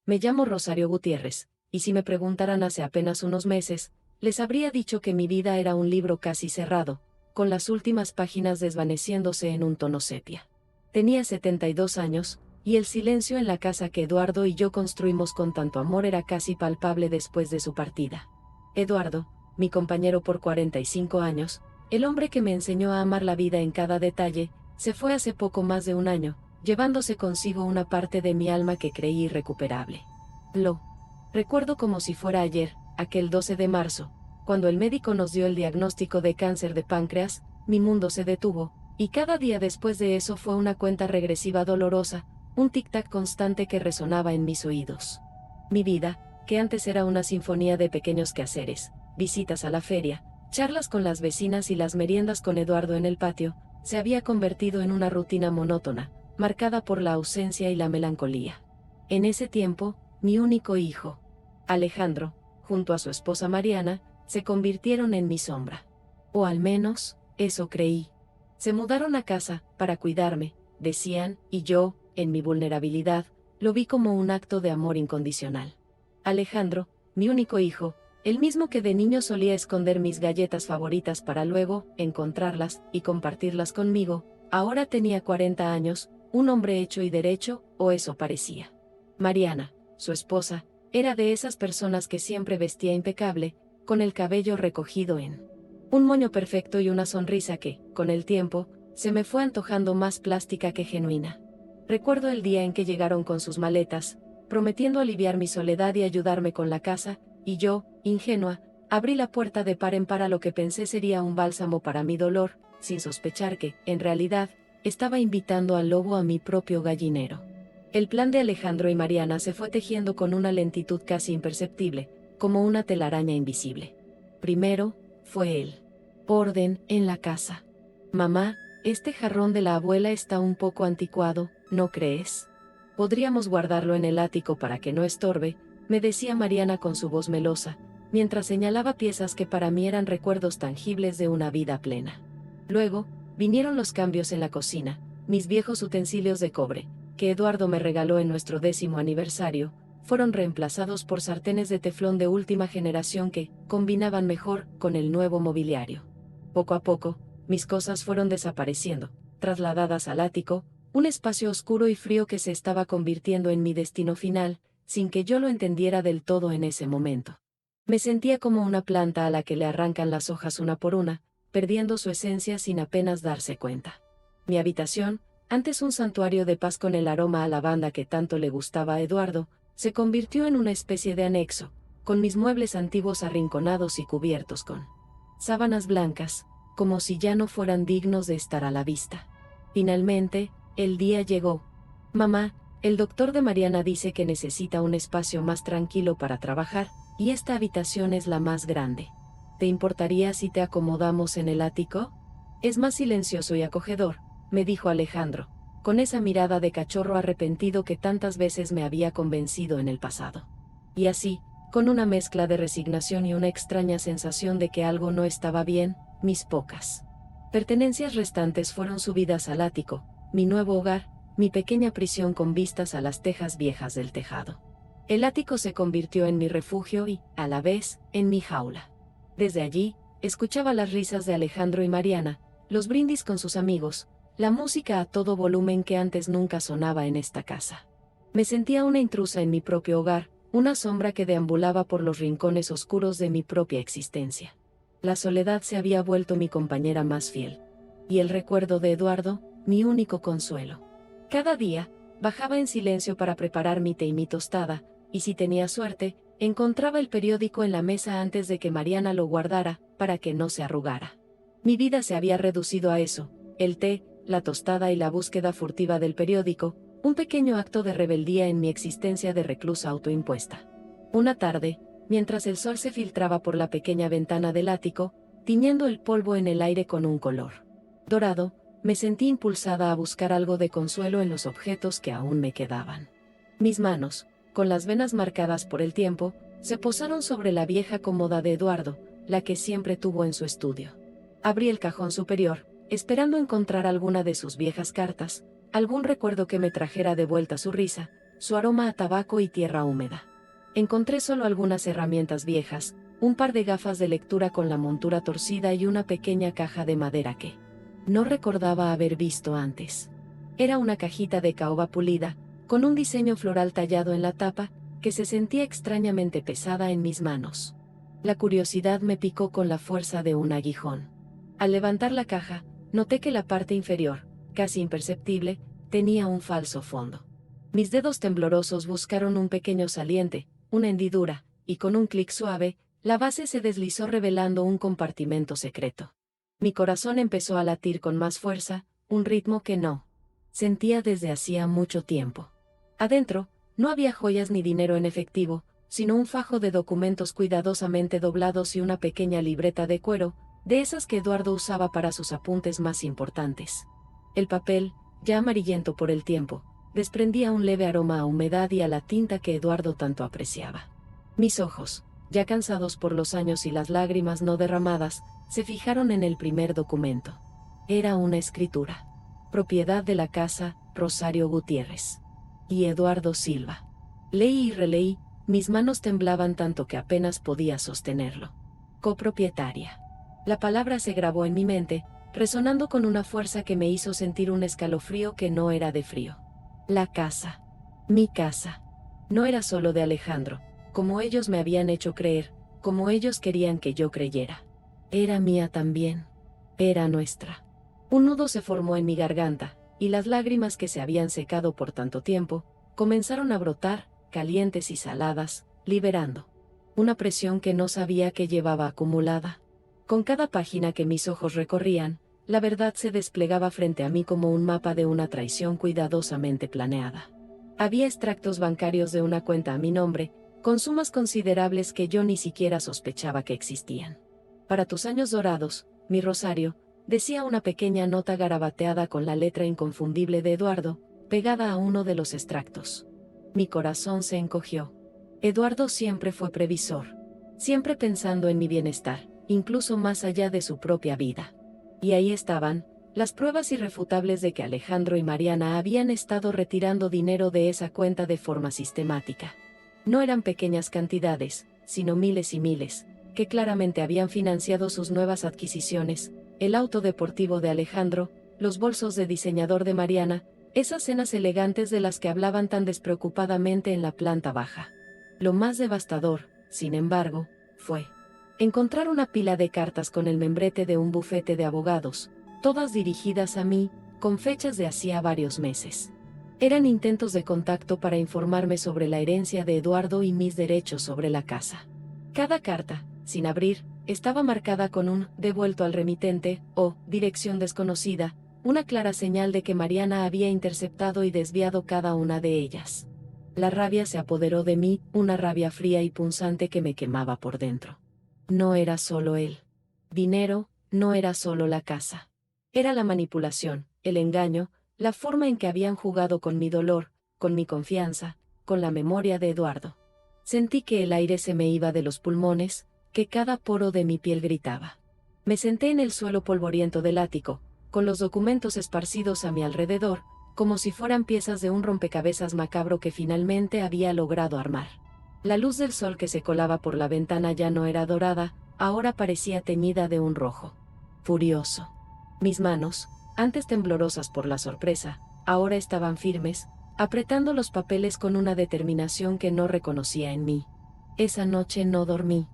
Me llamo Rosario Gutiérrez, y si me preguntaran hace apenas unos meses, les habría dicho que mi vida era un libro casi cerrado, con las últimas páginas desvaneciéndose en un tono sepia. Tenía 72 años, y el silencio en la casa que Eduardo y yo construimos con tanto amor era casi palpable después de su partida. Eduardo, mi compañero por 45 años, el hombre que me enseñó a amar la vida en cada detalle, se fue hace poco más de un año, llevándose consigo una parte de mi alma que creí irrecuperable. Lo recuerdo como si fuera ayer, aquel 12 de marzo, cuando el médico nos dio el diagnóstico de cáncer de páncreas. Mi mundo se detuvo, y cada día después de eso fue una cuenta regresiva dolorosa, un tic-tac constante que resonaba en mis oídos. Mi vida, que antes era una sinfonía de pequeños quehaceres, visitas a la feria, charlas con las vecinas y las meriendas con Eduardo en el patio, se había convertido en una rutina monótona, marcada por la ausencia y la melancolía. En ese tiempo, mi único hijo, Alejandro, junto a su esposa Mariana, se convirtieron en mi sombra. O al menos, eso creí. Se mudaron a casa, para cuidarme, decían, y yo, en mi vulnerabilidad, lo vi como un acto de amor incondicional. Alejandro, mi único hijo, el mismo que de niño solía esconder mis galletas favoritas para luego encontrarlas y compartirlas conmigo, ahora tenía 40 años, un hombre hecho y derecho, o eso parecía. Mariana, su esposa, era de esas personas que siempre vestía impecable, con el cabello recogido en un moño perfecto y una sonrisa que, con el tiempo, se me fue antojando más plástica que genuina. Recuerdo el día en que llegaron con sus maletas, prometiendo aliviar mi soledad y ayudarme con la casa, y yo, ingenua, abrí la puerta de par en par a lo que pensé sería un bálsamo para mi dolor, sin sospechar que, en realidad, estaba invitando al lobo a mi propio gallinero. El plan de Alejandro y Mariana se fue tejiendo con una lentitud casi imperceptible, como una telaraña invisible. Primero, fue el orden en la casa. Mamá, este jarrón de la abuela está un poco anticuado, ¿no crees? Podríamos guardarlo en el ático para que no estorbe, me decía Mariana con su voz melosa, mientras señalaba piezas que para mí eran recuerdos tangibles de una vida plena. Luego, vinieron los cambios en la cocina, mis viejos utensilios de cobre, que Eduardo me regaló en nuestro 10º aniversario, fueron reemplazados por sartenes de teflón de última generación que combinaban mejor con el nuevo mobiliario. Poco a poco, mis cosas fueron desapareciendo, trasladadas al ático, un espacio oscuro y frío que se estaba convirtiendo en mi destino final, sin que yo lo entendiera del todo en ese momento. Me sentía como una planta a la que le arrancan las hojas una por una, perdiendo su esencia sin apenas darse cuenta. Mi habitación, antes un santuario de paz con el aroma a lavanda que tanto le gustaba a Eduardo, se convirtió en una especie de anexo, con mis muebles antiguos arrinconados y cubiertos con sábanas blancas, como si ya no fueran dignos de estar a la vista. Finalmente, el día llegó. Mamá, el doctor de Mariana dice que necesita un espacio más tranquilo para trabajar, y esta habitación es la más grande. ¿Te importaría si te acomodamos en el ático? Es más silencioso y acogedor, me dijo Alejandro, con esa mirada de cachorro arrepentido que tantas veces me había convencido en el pasado. Y así, con una mezcla de resignación y una extraña sensación de que algo no estaba bien, mis pocas pertenencias restantes fueron subidas al ático, mi nuevo hogar, mi pequeña prisión con vistas a las tejas viejas del tejado. El ático se convirtió en mi refugio y, a la vez, en mi jaula. Desde allí, escuchaba las risas de Alejandro y Mariana, los brindis con sus amigos, la música a todo volumen que antes nunca sonaba en esta casa. Me sentía una intrusa en mi propio hogar, una sombra que deambulaba por los rincones oscuros de mi propia existencia. La soledad se había vuelto mi compañera más fiel. Y el recuerdo de Eduardo, mi único consuelo. Cada día, bajaba en silencio para preparar mi té y mi tostada, y si tenía suerte, encontraba el periódico en la mesa antes de que Mariana lo guardara, para que no se arrugara. Mi vida se había reducido a eso: el té, la tostada y la búsqueda furtiva del periódico, un pequeño acto de rebeldía en mi existencia de reclusa autoimpuesta. Una tarde, mientras el sol se filtraba por la pequeña ventana del ático, tiñendo el polvo en el aire con un color dorado, me sentí impulsada a buscar algo de consuelo en los objetos que aún me quedaban. Mis manos, con las venas marcadas por el tiempo, se posaron sobre la vieja cómoda de Eduardo, la que siempre tuvo en su estudio. Abrí el cajón superior, esperando encontrar alguna de sus viejas cartas, algún recuerdo que me trajera de vuelta su risa, su aroma a tabaco y tierra húmeda. Encontré solo algunas herramientas viejas, un par de gafas de lectura con la montura torcida y una pequeña caja de madera que no recordaba haber visto antes. Era una cajita de caoba pulida, con un diseño floral tallado en la tapa, que se sentía extrañamente pesada en mis manos. La curiosidad me picó con la fuerza de un aguijón. Al levantar la caja, noté que la parte inferior, casi imperceptible, tenía un falso fondo. Mis dedos temblorosos buscaron un pequeño saliente, una hendidura, y con un clic suave, la base se deslizó revelando un compartimento secreto. Mi corazón empezó a latir con más fuerza, un ritmo que no sentía desde hacía mucho tiempo. Adentro, no había joyas ni dinero en efectivo, sino un fajo de documentos cuidadosamente doblados y una pequeña libreta de cuero, de esas que Eduardo usaba para sus apuntes más importantes. El papel, ya amarillento por el tiempo, desprendía un leve aroma a humedad y a la tinta que Eduardo tanto apreciaba. Mis ojos, ya cansados por los años y las lágrimas no derramadas, se fijaron en el primer documento. Era una escritura. Propiedad de la casa, Rosario Gutiérrez. Y Eduardo Silva. Leí y releí, mis manos temblaban tanto que apenas podía sostenerlo. Copropietaria. La palabra se grabó en mi mente, resonando con una fuerza que me hizo sentir un escalofrío que no era de frío. La casa. Mi casa. No era solo de Alejandro, como ellos me habían hecho creer, como ellos querían que yo creyera. Era mía también. Era nuestra. Un nudo se formó en mi garganta, y las lágrimas que se habían secado por tanto tiempo, comenzaron a brotar, calientes y saladas, liberando una presión que no sabía que llevaba acumulada. Con cada página que mis ojos recorrían, la verdad se desplegaba frente a mí como un mapa de una traición cuidadosamente planeada. Había extractos bancarios de una cuenta a mi nombre, con sumas considerables que yo ni siquiera sospechaba que existían. Para tus años dorados, mi Rosario, decía una pequeña nota garabateada con la letra inconfundible de Eduardo, pegada a uno de los extractos. Mi corazón se encogió. Eduardo siempre fue previsor, siempre pensando en mi bienestar, incluso más allá de su propia vida. Y ahí estaban, las pruebas irrefutables de que Alejandro y Mariana habían estado retirando dinero de esa cuenta de forma sistemática. No eran pequeñas cantidades, sino miles y miles, que claramente habían financiado sus nuevas adquisiciones, el auto deportivo de Alejandro, los bolsos de diseñador de Mariana, esas cenas elegantes de las que hablaban tan despreocupadamente en la planta baja. Lo más devastador, sin embargo, fue encontrar una pila de cartas con el membrete de un bufete de abogados, todas dirigidas a mí, con fechas de hacía varios meses. Eran intentos de contacto para informarme sobre la herencia de Eduardo y mis derechos sobre la casa. Cada carta, sin abrir, estaba marcada con un «devuelto al remitente» o «dirección desconocida», una clara señal de que Mariana había interceptado y desviado cada una de ellas. La rabia se apoderó de mí, una rabia fría y punzante que me quemaba por dentro. No era solo él. Dinero, no era solo la casa. Era la manipulación, el engaño, la forma en que habían jugado con mi dolor, con mi confianza, con la memoria de Eduardo. Sentí que el aire se me iba de los pulmones, que cada poro de mi piel gritaba. Me senté en el suelo polvoriento del ático, con los documentos esparcidos a mi alrededor, como si fueran piezas de un rompecabezas macabro que finalmente había logrado armar. La luz del sol que se colaba por la ventana ya no era dorada, ahora parecía teñida de un rojo furioso. Mis manos, antes temblorosas por la sorpresa, ahora estaban firmes, apretando los papeles con una determinación que no reconocía en mí. Esa noche no dormí.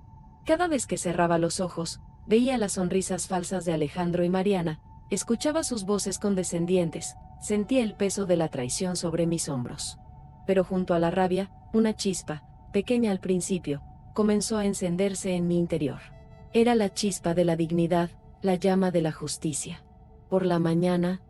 Cada vez que cerraba los ojos, veía las sonrisas falsas de Alejandro y Mariana, escuchaba sus voces condescendientes, sentía el peso de la traición sobre mis hombros. Pero junto a la rabia, una chispa, pequeña al principio, comenzó a encenderse en mi interior. Era la chispa de la dignidad, la llama de la justicia. Por la mañana,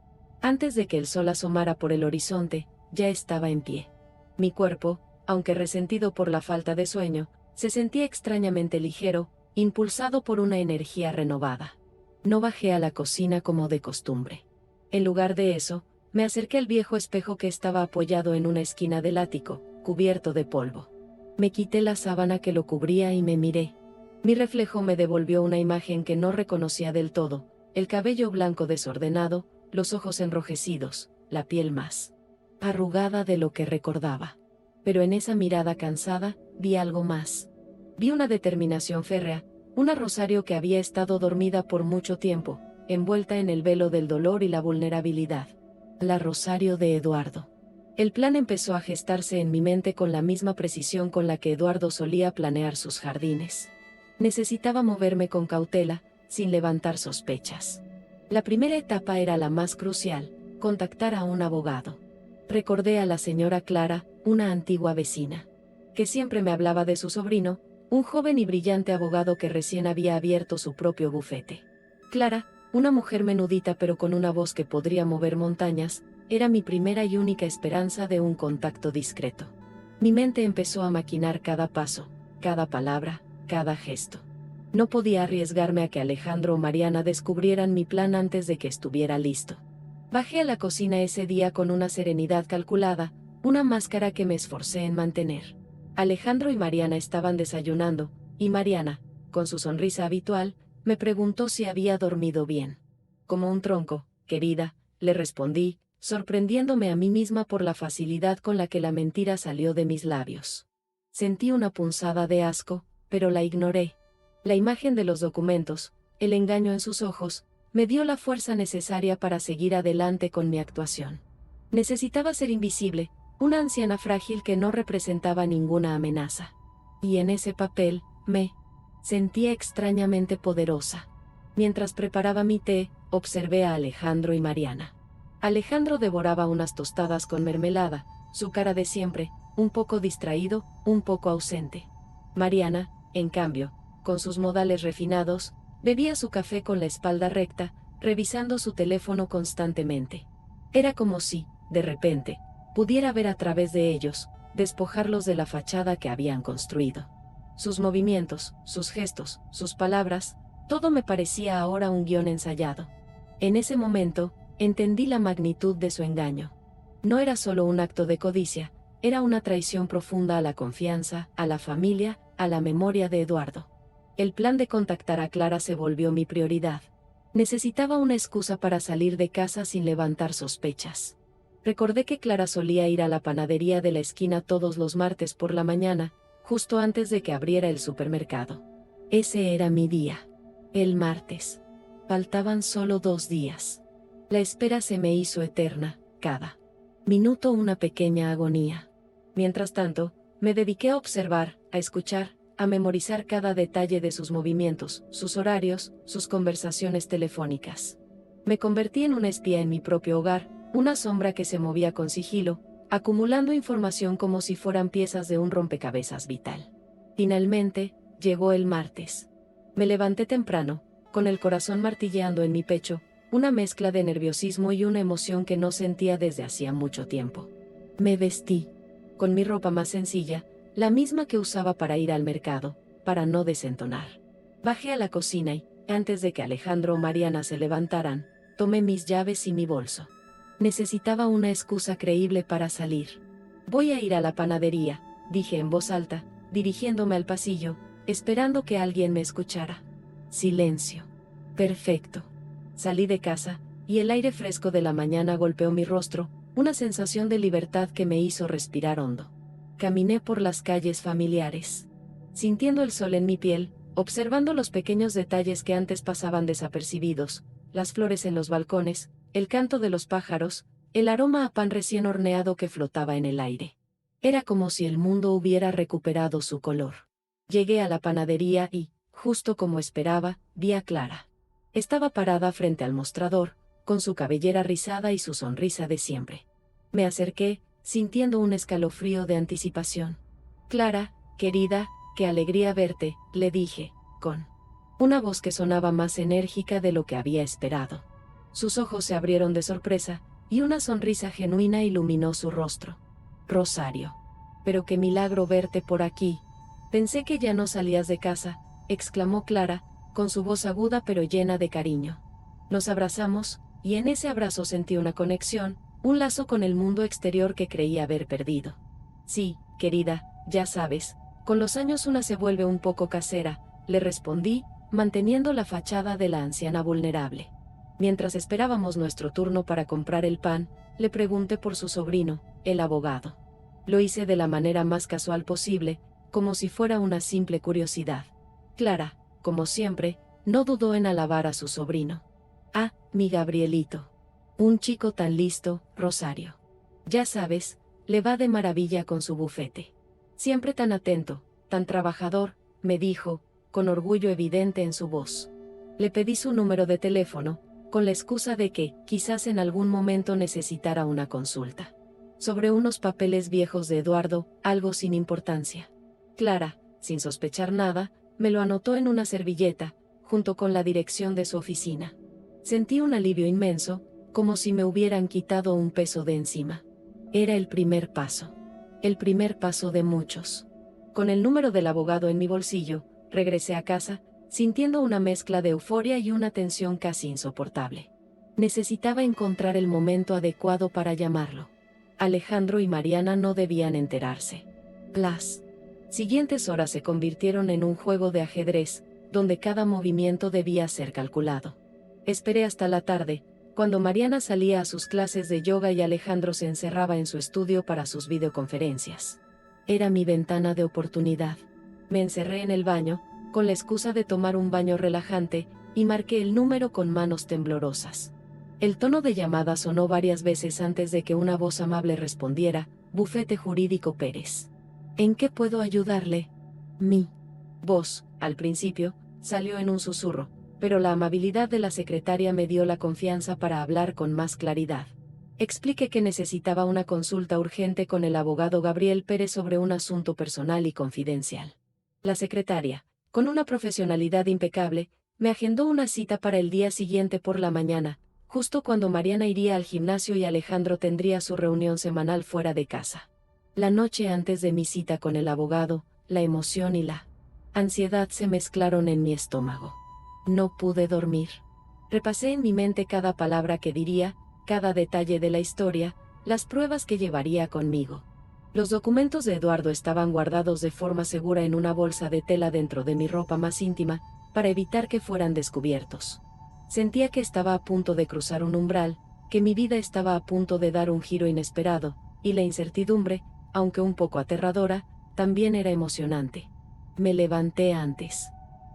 antes de que el sol asomara por el horizonte, ya estaba en pie. Mi cuerpo, aunque resentido por la falta de sueño, se sentía extrañamente ligero, impulsado por una energía renovada. No bajé a la cocina como de costumbre. En lugar de eso, me acerqué al viejo espejo que estaba apoyado en una esquina del ático, cubierto de polvo. Me quité la sábana que lo cubría y me miré. Mi reflejo me devolvió una imagen que no reconocía del todo, el cabello blanco desordenado, los ojos enrojecidos, la piel más arrugada de lo que recordaba. pero en esa mirada cansada, vi algo más. Vi una determinación férrea, una Rosario que había estado dormida por mucho tiempo, envuelta en el velo del dolor y la vulnerabilidad. La Rosario de Eduardo. El plan empezó a gestarse en mi mente con la misma precisión con la que Eduardo solía planear sus jardines. Necesitaba moverme con cautela, sin levantar sospechas. La primera etapa era la más crucial, contactar a un abogado. Recordé a la señora Clara, una antigua vecina, que siempre me hablaba de su sobrino, un joven y brillante abogado que recién había abierto su propio bufete. Clara, una mujer menudita pero con una voz que podría mover montañas, era mi primera y única esperanza de un contacto discreto. Mi mente empezó a maquinar cada paso, cada palabra, cada gesto. No podía arriesgarme a que Alejandro o Mariana descubrieran mi plan antes de que estuviera listo. Bajé a la cocina ese día con una serenidad calculada, una máscara que me esforcé en mantener. Alejandro y Mariana estaban desayunando, y Mariana, con su sonrisa habitual, me preguntó si había dormido bien. Como un tronco, querida, le respondí, sorprendiéndome a mí misma por la facilidad con la que la mentira salió de mis labios. Sentí una punzada de asco, pero la ignoré. La imagen de los documentos, el engaño en sus ojos, me dio la fuerza necesaria para seguir adelante con mi actuación. Necesitaba ser invisible, una anciana frágil que no representaba ninguna amenaza. Y en ese papel, me sentía extrañamente poderosa. Mientras preparaba mi té, observé a Alejandro y Mariana. Alejandro devoraba unas tostadas con mermelada, su cara de siempre, un poco distraído, un poco ausente. Mariana, en cambio, con sus modales refinados, bebía su café con la espalda recta, revisando su teléfono constantemente. Era como si, de repente, pudiera ver a través de ellos, despojarlos de la fachada que habían construido. Sus movimientos, sus gestos, sus palabras, todo me parecía ahora un guión ensayado. En ese momento, entendí la magnitud de su engaño. No era solo un acto de codicia, era una traición profunda a la confianza, a la familia, a la memoria de Eduardo. El plan de contactar a Clara se volvió mi prioridad. Necesitaba una excusa para salir de casa sin levantar sospechas. Recordé que Clara solía ir a la panadería de la esquina todos los martes por la mañana, justo antes de que abriera el supermercado. Ese era mi día. El martes. Faltaban solo 2 días. La espera se me hizo eterna, cada minuto una pequeña agonía. Mientras tanto, me dediqué a observar, a escuchar, a memorizar cada detalle de sus movimientos, sus horarios, sus conversaciones telefónicas. Me convertí en una espía en mi propio hogar, una sombra que se movía con sigilo, acumulando información como si fueran piezas de un rompecabezas vital. Finalmente, llegó el martes. Me levanté temprano, con el corazón martilleando en mi pecho, una mezcla de nerviosismo y una emoción que no sentía desde hacía mucho tiempo. Me vestí, con mi ropa más sencilla, la misma que usaba para ir al mercado, para no desentonar. Bajé a la cocina y, antes de que Alejandro o Mariana se levantaran, tomé mis llaves y mi bolso. Necesitaba una excusa creíble para salir. Voy a ir a la panadería, dije en voz alta, dirigiéndome al pasillo, esperando que alguien me escuchara. Silencio. Perfecto. Salí de casa, y el aire fresco de la mañana golpeó mi rostro, una sensación de libertad que me hizo respirar hondo. Caminé por las calles familiares, sintiendo el sol en mi piel, observando los pequeños detalles que antes pasaban desapercibidos, las flores en los balcones, el canto de los pájaros, el aroma a pan recién horneado que flotaba en el aire. Era como si el mundo hubiera recuperado su color. Llegué a la panadería y, justo como esperaba, vi a Clara. Estaba parada frente al mostrador, con su cabellera rizada y su sonrisa de siempre. Me acerqué, sintiendo un escalofrío de anticipación. Clara, querida, qué alegría verte, le dije, con una voz que sonaba más enérgica de lo que había esperado. Sus ojos se abrieron de sorpresa, y una sonrisa genuina iluminó su rostro. Rosario. Pero qué milagro verte por aquí. Pensé que ya no salías de casa, exclamó Clara, con su voz aguda pero llena de cariño. Nos abrazamos, y en ese abrazo sentí una conexión, un lazo con el mundo exterior que creía haber perdido. Sí, querida, ya sabes, con los años una se vuelve un poco casera, le respondí, manteniendo la fachada de la anciana vulnerable. Mientras esperábamos nuestro turno para comprar el pan, le pregunté por su sobrino, el abogado. Lo hice de la manera más casual posible, como si fuera una simple curiosidad. Clara, como siempre, no dudó en alabar a su sobrino. Ah, mi Gabrielito. Un chico tan listo, Rosario. Ya sabes, le va de maravilla con su bufete. Siempre tan atento, tan trabajador, me dijo, con orgullo evidente en su voz. Le pedí su número de teléfono, con la excusa de que, quizás en algún momento necesitara una consulta. Sobre unos papeles viejos de Eduardo, algo sin importancia. Clara, sin sospechar nada, me lo anotó en una servilleta, junto con la dirección de su oficina. Sentí un alivio inmenso, como si me hubieran quitado un peso de encima. Era el primer paso. El primer paso de muchos. Con el número del abogado en mi bolsillo, regresé a casa, sintiendo una mezcla de euforia y una tensión casi insoportable. Necesitaba encontrar el momento adecuado para llamarlo. Alejandro y Mariana no debían enterarse. Las siguientes horas se convirtieron en un juego de ajedrez, donde cada movimiento debía ser calculado. Esperé hasta la tarde, cuando Mariana salía a sus clases de yoga y Alejandro se encerraba en su estudio para sus videoconferencias. Era mi ventana de oportunidad. Me encerré en el baño, con la excusa de tomar un baño relajante, y marqué el número con manos temblorosas. El tono de llamada sonó varias veces antes de que una voz amable respondiera: Bufete Jurídico Pérez. ¿En qué puedo ayudarle? Mi voz, al principio, salió en un susurro, pero la amabilidad de la secretaria me dio la confianza para hablar con más claridad. Expliqué que necesitaba una consulta urgente con el abogado Gabriel Pérez sobre un asunto personal y confidencial. La secretaria, con una profesionalidad impecable, me agendó una cita para el día siguiente por la mañana, justo cuando Mariana iría al gimnasio y Alejandro tendría su reunión semanal fuera de casa. La noche antes de mi cita con el abogado, la emoción y la ansiedad se mezclaron en mi estómago. No pude dormir. Repasé en mi mente cada palabra que diría, cada detalle de la historia, las pruebas que llevaría conmigo. Los documentos de Eduardo estaban guardados de forma segura en una bolsa de tela dentro de mi ropa más íntima, para evitar que fueran descubiertos. Sentía que estaba a punto de cruzar un umbral, que mi vida estaba a punto de dar un giro inesperado, y la incertidumbre, aunque un poco aterradora, también era emocionante. Me levanté antes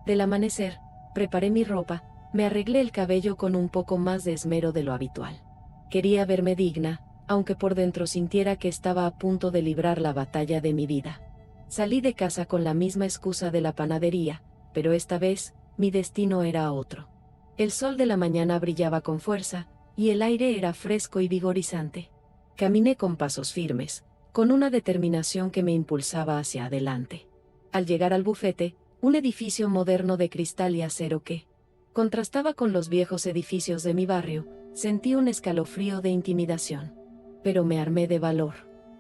del amanecer, preparé mi ropa, me arreglé el cabello con un poco más de esmero de lo habitual. Quería verme digna, aunque por dentro sintiera que estaba a punto de librar la batalla de mi vida. Salí de casa con la misma excusa de la panadería, pero esta vez, mi destino era otro. El sol de la mañana brillaba con fuerza, y el aire era fresco y vigorizante. Caminé con pasos firmes, con una determinación que me impulsaba hacia adelante. Al llegar al bufete, un edificio moderno de cristal y acero que contrastaba con los viejos edificios de mi barrio, sentí un escalofrío de intimidación. Pero me armé de valor.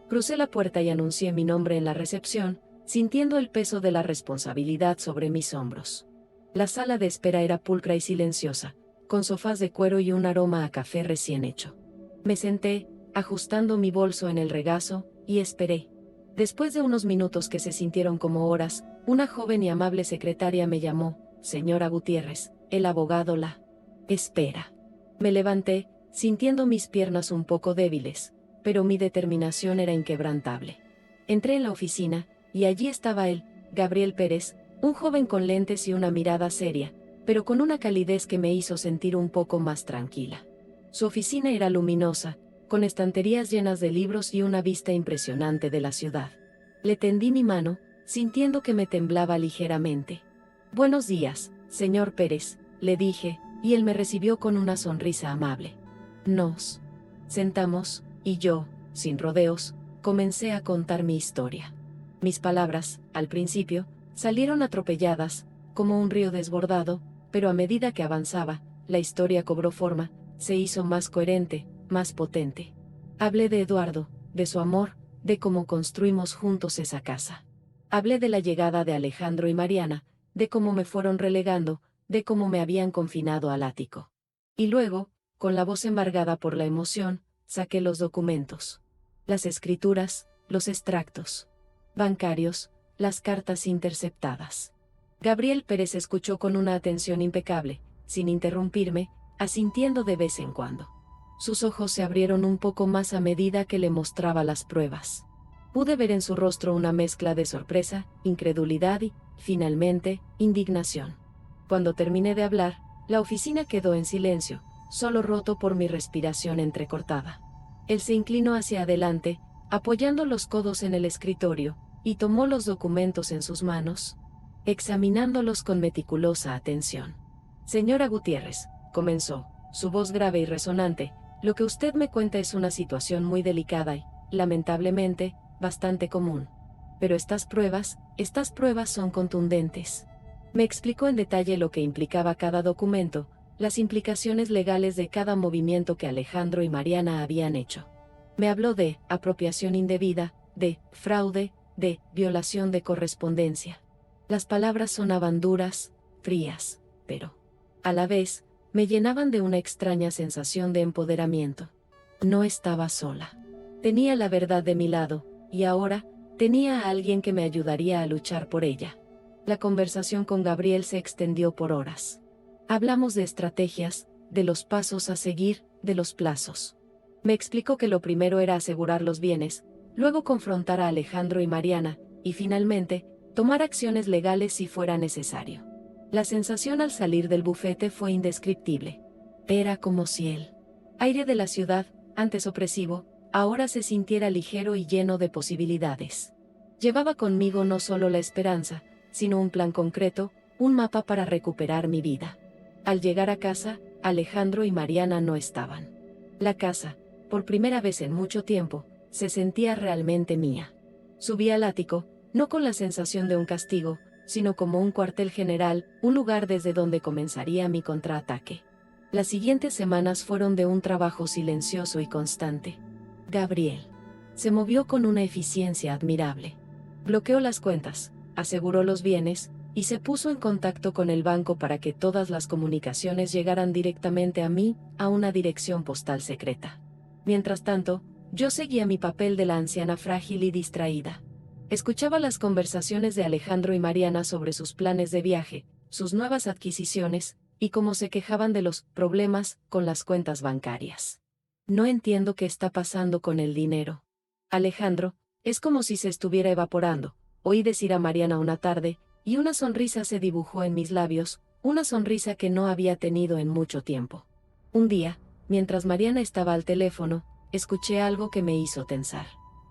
Crucé la puerta y anuncié mi nombre en la recepción, sintiendo el peso de la responsabilidad sobre mis hombros. La sala de espera era pulcra y silenciosa, con sofás de cuero y un aroma a café recién hecho. Me senté, ajustando mi bolso en el regazo, y esperé. Después de unos minutos que se sintieron como horas, una joven y amable secretaria me llamó: Señora Gutiérrez, el abogado la espera. Me levanté, sintiendo mis piernas un poco débiles, pero mi determinación era inquebrantable. Entré en la oficina, y allí estaba él, Gabriel Pérez, un joven con lentes y una mirada seria, pero con una calidez que me hizo sentir un poco más tranquila. Su oficina era luminosa, con estanterías llenas de libros y una vista impresionante de la ciudad. Le tendí mi mano, sintiendo que me temblaba ligeramente. Buenos días, señor Pérez, le dije, y él me recibió con una sonrisa amable. Nos sentamos, y yo, sin rodeos, comencé a contar mi historia. Mis palabras, al principio, salieron atropelladas, como un río desbordado, pero a medida que avanzaba, la historia cobró forma, se hizo más coherente, más potente. Hablé de Eduardo, de su amor, de cómo construimos juntos esa casa. Hablé de la llegada de Alejandro y Mariana, de cómo me fueron relegando, de cómo me habían confinado al ático. Y luego, con la voz embargada por la emoción, saqué los documentos. Las escrituras, los extractos bancarios, las cartas interceptadas. Gabriel Pérez escuchó con una atención impecable, sin interrumpirme, asintiendo de vez en cuando. Sus ojos se abrieron un poco más a medida que le mostraba las pruebas. Pude ver en su rostro una mezcla de sorpresa, incredulidad y, finalmente, indignación. Cuando terminé de hablar, la oficina quedó en silencio, solo roto por mi respiración entrecortada. Él se inclinó hacia adelante, apoyando los codos en el escritorio, y tomó los documentos en sus manos, examinándolos con meticulosa atención. Señora Gutiérrez, comenzó, su voz grave y resonante, lo que usted me cuenta es una situación muy delicada y, lamentablemente, bastante común. Pero estas pruebas son contundentes. Me explicó en detalle lo que implicaba cada documento, las implicaciones legales de cada movimiento que Alejandro y Mariana habían hecho. Me habló de apropiación indebida, de fraude, de violación de correspondencia. Las palabras sonaban duras, frías, pero, a la vez, me llenaban de una extraña sensación de empoderamiento. No estaba sola. Tenía la verdad de mi lado, y ahora, tenía a alguien que me ayudaría a luchar por ella. La conversación con Gabriel se extendió por horas. Hablamos de estrategias, de los pasos a seguir, de los plazos. Me explicó que lo primero era asegurar los bienes, luego confrontar a Alejandro y Mariana, y finalmente, tomar acciones legales si fuera necesario. La sensación al salir del bufete fue indescriptible. Era como si el aire de la ciudad, antes opresivo, ahora se sintiera ligero y lleno de posibilidades. Llevaba conmigo no solo la esperanza, sino un plan concreto, un mapa para recuperar mi vida. Al llegar a casa, Alejandro y Mariana no estaban. La casa, por primera vez en mucho tiempo, se sentía realmente mía. Subí al ático, no con la sensación de un castigo, sino como un cuartel general, un lugar desde donde comenzaría mi contraataque. Las siguientes semanas fueron de un trabajo silencioso y constante. Gabriel se movió con una eficiencia admirable. Bloqueó las cuentas, aseguró los bienes, y se puso en contacto con el banco para que todas las comunicaciones llegaran directamente a mí, a una dirección postal secreta. Mientras tanto, yo seguía mi papel de la anciana frágil y distraída. Escuchaba las conversaciones de Alejandro y Mariana sobre sus planes de viaje, sus nuevas adquisiciones, y cómo se quejaban de los problemas con las cuentas bancarias. No entiendo qué está pasando con el dinero. Alejandro, es como si se estuviera evaporando, oí decir a Mariana una tarde, y una sonrisa se dibujó en mis labios, una sonrisa que no había tenido en mucho tiempo. Un día, mientras Mariana estaba al teléfono, escuché algo que me hizo tensar.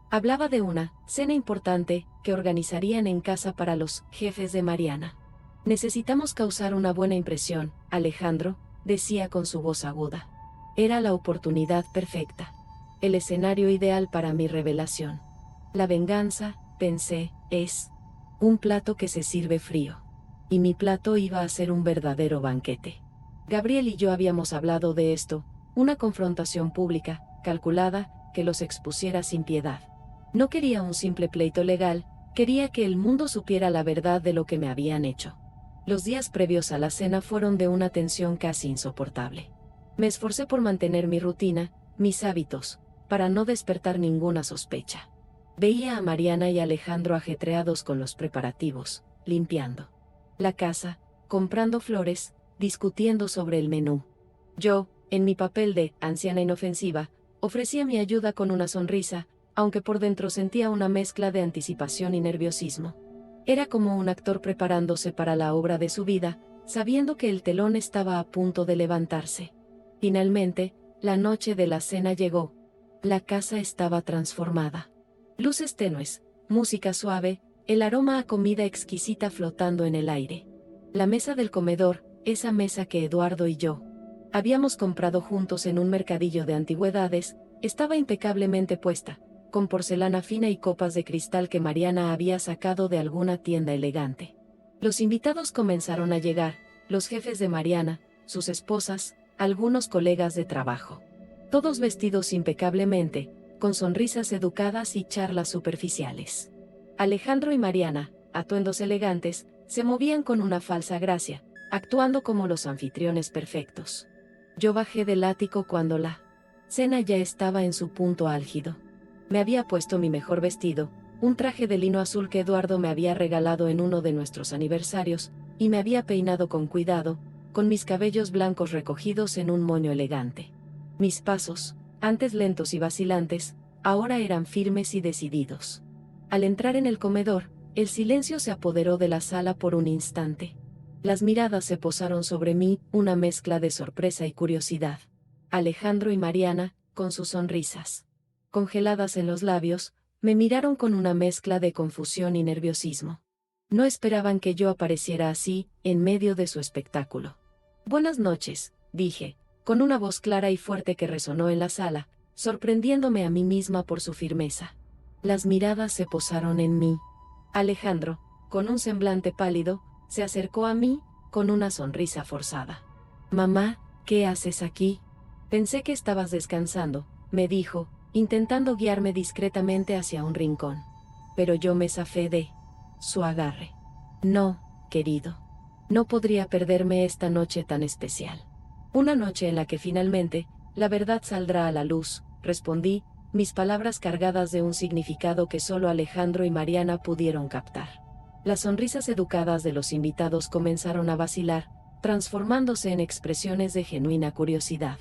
Hablaba de una cena importante que organizarían en casa para los jefes de Mariana. Necesitamos causar una buena impresión, Alejandro, decía con su voz aguda. Era la oportunidad perfecta. El escenario ideal para mi revelación. La venganza, pensé, es un plato que se sirve frío. Y mi plato iba a ser un verdadero banquete. Gabriel y yo habíamos hablado de esto, una confrontación pública, calculada, que los expusiera sin piedad. No quería un simple pleito legal, quería que el mundo supiera la verdad de lo que me habían hecho. Los días previos a la cena fueron de una tensión casi insoportable. Me esforcé por mantener mi rutina, mis hábitos, para no despertar ninguna sospecha. Veía a Mariana y Alejandro ajetreados con los preparativos, limpiando la casa, comprando flores, discutiendo sobre el menú. Yo, en mi papel de anciana inofensiva, ofrecía mi ayuda con una sonrisa, aunque por dentro sentía una mezcla de anticipación y nerviosismo. Era como un actor preparándose para la obra de su vida, sabiendo que el telón estaba a punto de levantarse. Finalmente, la noche de la cena llegó. La casa estaba transformada. Luces tenues, música suave, el aroma a comida exquisita flotando en el aire. La mesa del comedor, esa mesa que Eduardo y yo habíamos comprado juntos en un mercadillo de antigüedades, estaba impecablemente puesta, con porcelana fina y copas de cristal que Mariana había sacado de alguna tienda elegante. Los invitados comenzaron a llegar, los jefes de Mariana, sus esposas, algunos colegas de trabajo. Todos vestidos impecablemente, con sonrisas educadas y charlas superficiales. Alejandro y Mariana, atuendos elegantes, se movían con una falsa gracia, actuando como los anfitriones perfectos. Yo bajé del ático cuando la cena ya estaba en su punto álgido. Me había puesto mi mejor vestido, un traje de lino azul que Eduardo me había regalado en uno de nuestros aniversarios, y me había peinado con cuidado, con mis cabellos blancos recogidos en un moño elegante. Mis pasos, antes lentos y vacilantes, ahora eran firmes y decididos. Al entrar en el comedor, el silencio se apoderó de la sala por un instante. Las miradas se posaron sobre mí, una mezcla de sorpresa y curiosidad. Alejandro y Mariana, con sus sonrisas congeladas en los labios, me miraron con una mezcla de confusión y nerviosismo. No esperaban que yo apareciera así, en medio de su espectáculo. «Buenas noches», dije, con una voz clara y fuerte que resonó en la sala, sorprendiéndome a mí misma por su firmeza. Las miradas se posaron en mí. Alejandro, con un semblante pálido, se acercó a mí, con una sonrisa forzada. «Mamá, ¿qué haces aquí?» «Pensé que estabas descansando», me dijo, intentando guiarme discretamente hacia un rincón. Pero yo me zafé de su agarre. «No, querido. No podría perderme esta noche tan especial. Una noche en la que finalmente, la verdad saldrá a la luz», respondí, mis palabras cargadas de un significado que solo Alejandro y Mariana pudieron captar. Las sonrisas educadas de los invitados comenzaron a vacilar, transformándose en expresiones de genuina curiosidad.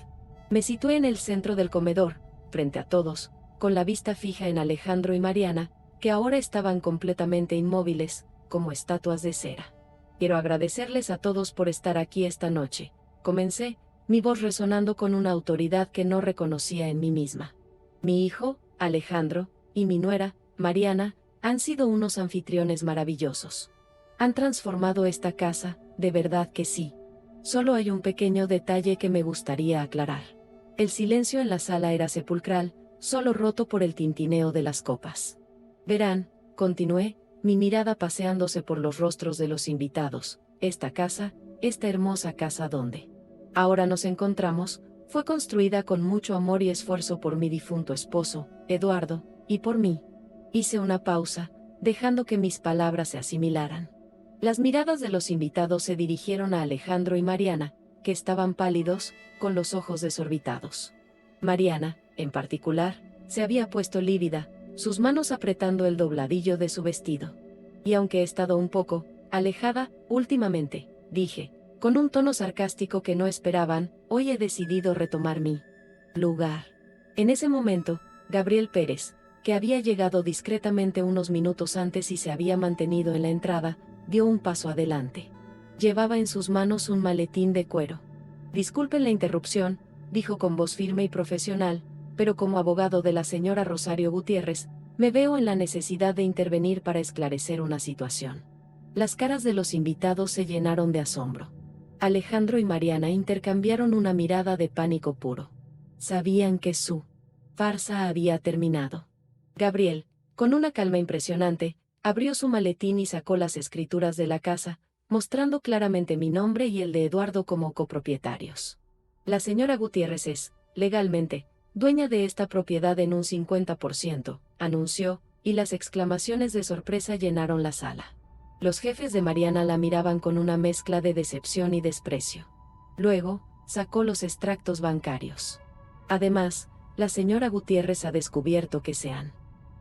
Me situé en el centro del comedor, frente a todos, con la vista fija en Alejandro y Mariana, que ahora estaban completamente inmóviles, como estatuas de cera. «Quiero agradecerles a todos por estar aquí esta noche», comencé, mi voz resonando con una autoridad que no reconocía en mí misma. «Mi hijo, Alejandro, y mi nuera, Mariana, han sido unos anfitriones maravillosos. Han transformado esta casa, de verdad que sí. Solo hay un pequeño detalle que me gustaría aclarar». El silencio en la sala era sepulcral, solo roto por el tintineo de las copas. «Verán», continué, mi mirada paseándose por los rostros de los invitados, «esta casa, esta hermosa casa donde ahora nos encontramos, fue construida con mucho amor y esfuerzo por mi difunto esposo, Eduardo, y por mí». Hice una pausa, dejando que mis palabras se asimilaran. Las miradas de los invitados se dirigieron a Alejandro y Mariana, que estaban pálidos, con los ojos desorbitados. Mariana, en particular, se había puesto lívida, sus manos apretando el dobladillo de su vestido. «Y aunque he estado un poco alejada últimamente», dije, con un tono sarcástico que no esperaban, «hoy he decidido retomar mi lugar». En ese momento, Gabriel Pérez, que había llegado discretamente unos minutos antes y se había mantenido en la entrada, dio un paso adelante. Llevaba en sus manos un maletín de cuero. «Disculpen la interrupción», dijo con voz firme y profesional, «pero como abogado de la señora Rosario Gutiérrez, me veo en la necesidad de intervenir para esclarecer una situación». Las caras de los invitados se llenaron de asombro. Alejandro y Mariana intercambiaron una mirada de pánico puro. Sabían que su farsa había terminado. Gabriel, con una calma impresionante, abrió su maletín y sacó las escrituras de la casa, mostrando claramente mi nombre y el de Eduardo como copropietarios. «La señora Gutiérrez es, legalmente, dueña de esta propiedad en un 50%, anunció, y las exclamaciones de sorpresa llenaron la sala. Los jefes de Mariana la miraban con una mezcla de decepción y desprecio. Luego, sacó los extractos bancarios. «Además, la señora Gutiérrez ha descubierto que se han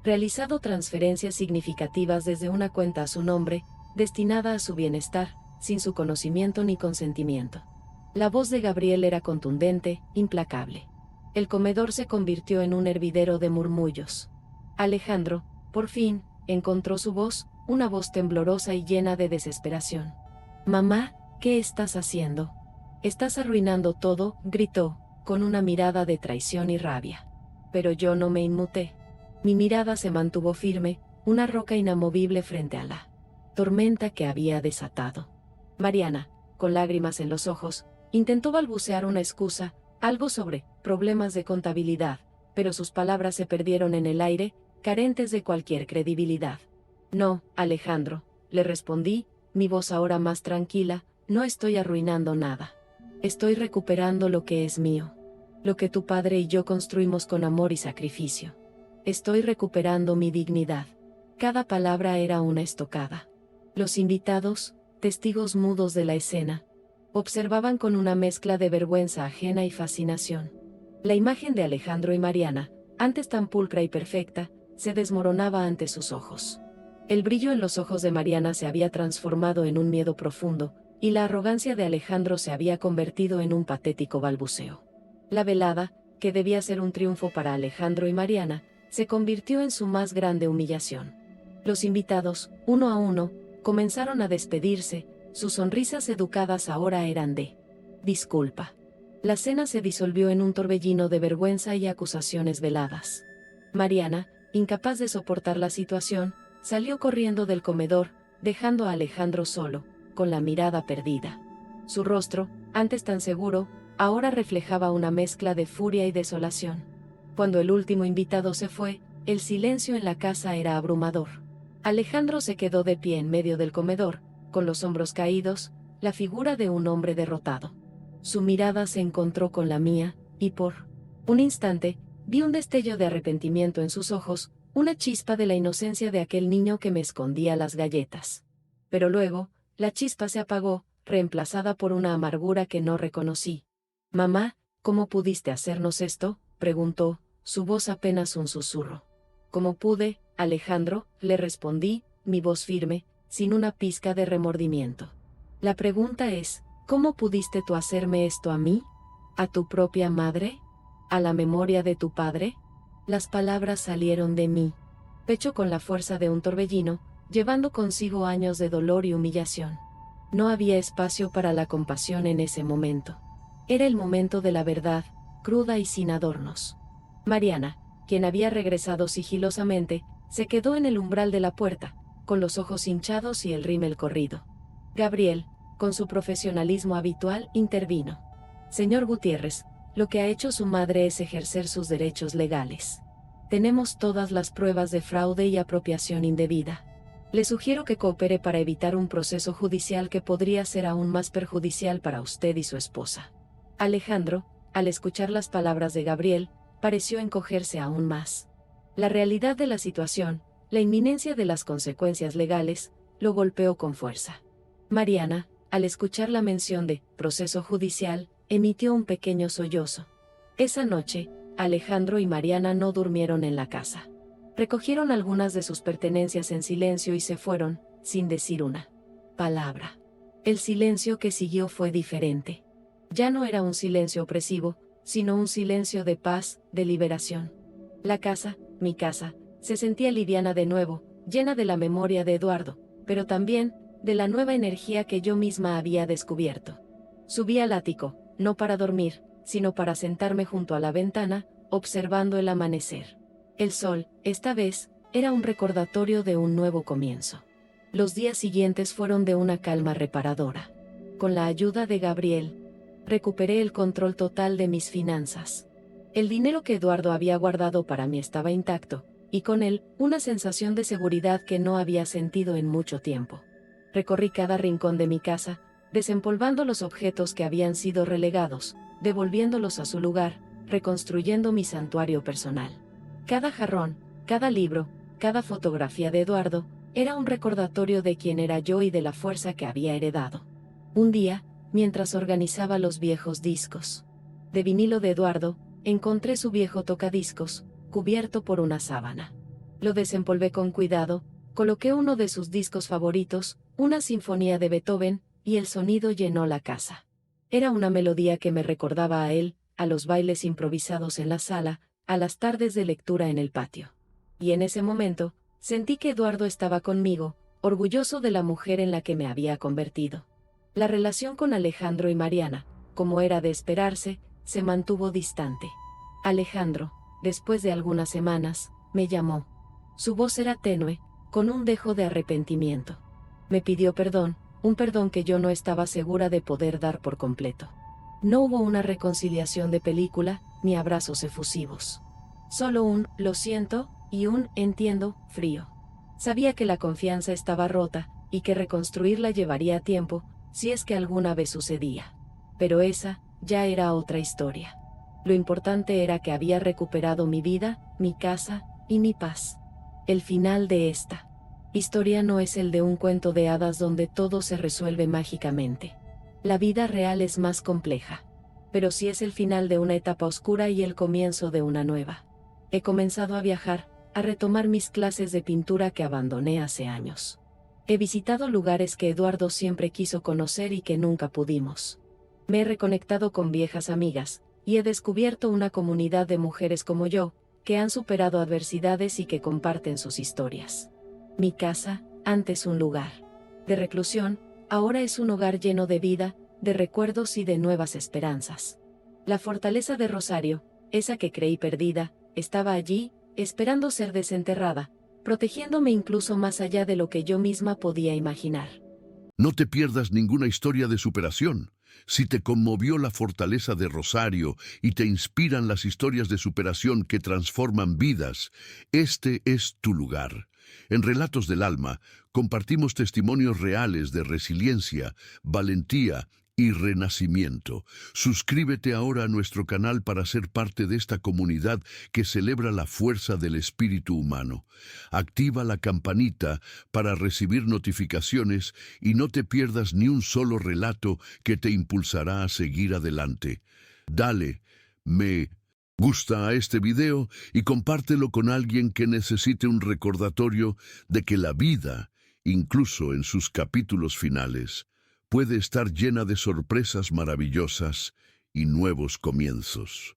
realizado transferencias significativas desde una cuenta a su nombre, destinada a su bienestar, sin su conocimiento ni consentimiento». La voz de Gabriel era contundente, implacable. El comedor se convirtió en un hervidero de murmullos. Alejandro, por fin, encontró su voz, una voz temblorosa y llena de desesperación. «Mamá, ¿qué estás haciendo? Estás arruinando todo», gritó, con una mirada de traición y rabia. Pero yo no me inmuté. Mi mirada se mantuvo firme, una roca inamovible frente a la tormenta que había desatado. Mariana, con lágrimas en los ojos, intentó balbucear una excusa, algo sobre problemas de contabilidad, pero sus palabras se perdieron en el aire, carentes de cualquier credibilidad. «No, Alejandro», le respondí, mi voz ahora más tranquila, «no estoy arruinando nada. Estoy recuperando lo que es mío. Lo que tu padre y yo construimos con amor y sacrificio. Estoy recuperando mi dignidad». Cada palabra era una estocada. Los invitados, testigos mudos de la escena, observaban con una mezcla de vergüenza ajena y fascinación. La imagen de Alejandro y Mariana, antes tan pulcra y perfecta, se desmoronaba ante sus ojos. El brillo en los ojos de Mariana se había transformado en un miedo profundo, y la arrogancia de Alejandro se había convertido en un patético balbuceo. La velada, que debía ser un triunfo para Alejandro y Mariana, se convirtió en su más grande humillación. Los invitados, uno a uno, comenzaron a despedirse, sus sonrisas educadas ahora eran de disculpa. La cena se disolvió en un torbellino de vergüenza y acusaciones veladas. Mariana, incapaz de soportar la situación, salió corriendo del comedor, dejando a Alejandro solo, con la mirada perdida. Su rostro, antes tan seguro, ahora reflejaba una mezcla de furia y desolación. Cuando el último invitado se fue, el silencio en la casa era abrumador. Alejandro se quedó de pie en medio del comedor, con los hombros caídos, la figura de un hombre derrotado. Su mirada se encontró con la mía, y por un instante, vi un destello de arrepentimiento en sus ojos, una chispa de la inocencia de aquel niño que me escondía las galletas. Pero luego, la chispa se apagó, reemplazada por una amargura que no reconocí. «Mamá, ¿cómo pudiste hacernos esto?», preguntó, su voz apenas un susurro. «¿Cómo pude, Alejandro?», le respondí, mi voz firme, sin una pizca de remordimiento. «La pregunta es, ¿cómo pudiste tú hacerme esto a mí? ¿A tu propia madre? ¿A la memoria de tu padre?». Las palabras salieron de mi pecho con la fuerza de un torbellino, llevando consigo años de dolor y humillación. No había espacio para la compasión en ese momento. Era el momento de la verdad, cruda y sin adornos. Mariana, quien había regresado sigilosamente, se quedó en el umbral de la puerta, con los ojos hinchados y el rímel corrido. Gabriel, con su profesionalismo habitual, intervino. «Señor Gutiérrez, lo que ha hecho su madre es ejercer sus derechos legales. Tenemos todas las pruebas de fraude y apropiación indebida. Le sugiero que coopere para evitar un proceso judicial que podría ser aún más perjudicial para usted y su esposa». Alejandro, al escuchar las palabras de Gabriel, pareció encogerse aún más. La realidad de la situación, la inminencia de las consecuencias legales, lo golpeó con fuerza. Mariana, al escuchar la mención de proceso judicial, emitió un pequeño sollozo. Esa noche, Alejandro y Mariana no durmieron en la casa. Recogieron algunas de sus pertenencias en silencio y se fueron, sin decir una palabra. El silencio que siguió fue diferente. Ya no era un silencio opresivo, sino un silencio de paz, de liberación. La casa, mi casa, se sentía liviana de nuevo, llena de la memoria de Eduardo, pero también de la nueva energía que yo misma había descubierto. Subí al ático, no para dormir, sino para sentarme junto a la ventana, observando el amanecer. El sol, esta vez, era un recordatorio de un nuevo comienzo. Los días siguientes fueron de una calma reparadora. Con la ayuda de Gabriel, recuperé el control total de mis finanzas. El dinero que Eduardo había guardado para mí estaba intacto, y con él, una sensación de seguridad que no había sentido en mucho tiempo. Recorrí cada rincón de mi casa, desempolvando los objetos que habían sido relegados, devolviéndolos a su lugar, reconstruyendo mi santuario personal. Cada jarrón, cada libro, cada fotografía de Eduardo, era un recordatorio de quién era yo y de la fuerza que había heredado. Un día, mientras organizaba los viejos discos de vinilo de Eduardo, encontré su viejo tocadiscos, cubierto por una sábana. Lo desempolvé con cuidado, coloqué uno de sus discos favoritos, una sinfonía de Beethoven, y el sonido llenó la casa. Era una melodía que me recordaba a él, a los bailes improvisados en la sala, a las tardes de lectura en el patio. Y en ese momento, sentí que Eduardo estaba conmigo, orgulloso de la mujer en la que me había convertido. La relación con Alejandro y Mariana, como era de esperarse, se mantuvo distante. Alejandro, después de algunas semanas, me llamó. Su voz era tenue, con un dejo de arrepentimiento. Me pidió perdón, un perdón que yo no estaba segura de poder dar por completo. No hubo una reconciliación de película, ni abrazos efusivos. Solo un «lo siento» y un «entiendo» frío. Sabía que la confianza estaba rota, y que reconstruirla llevaría tiempo, si es que alguna vez sucedía. Pero esa, ya era otra historia. Lo importante era que había recuperado mi vida, mi casa, y mi paz. El final de esta historia no es el de un cuento de hadas donde todo se resuelve mágicamente. La vida real es más compleja. Pero sí es el final de una etapa oscura y el comienzo de una nueva. He comenzado a viajar, a retomar mis clases de pintura que abandoné hace años. He visitado lugares que Eduardo siempre quiso conocer y que nunca pudimos. Me he reconectado con viejas amigas, y he descubierto una comunidad de mujeres como yo, que han superado adversidades y que comparten sus historias. Mi casa, antes un lugar de reclusión, ahora es un hogar lleno de vida, de recuerdos y de nuevas esperanzas. La fortaleza de Rosario, esa que creí perdida, estaba allí, esperando ser desenterrada, protegiéndome incluso más allá de lo que yo misma podía imaginar. No te pierdas ninguna historia de superación. Si te conmovió la fortaleza de Rosario y te inspiran las historias de superación que transforman vidas, este es tu lugar. En Relatos del Alma compartimos testimonios reales de resiliencia, valentía y renacimiento. Suscríbete ahora a nuestro canal para ser parte de esta comunidad que celebra la fuerza del espíritu humano. Activa la campanita para recibir notificaciones y no te pierdas ni un solo relato que te impulsará a seguir adelante. Dale me gusta a este video y compártelo con alguien que necesite un recordatorio de que la vida, incluso en sus capítulos finales, puede estar llena de sorpresas maravillosas y nuevos comienzos.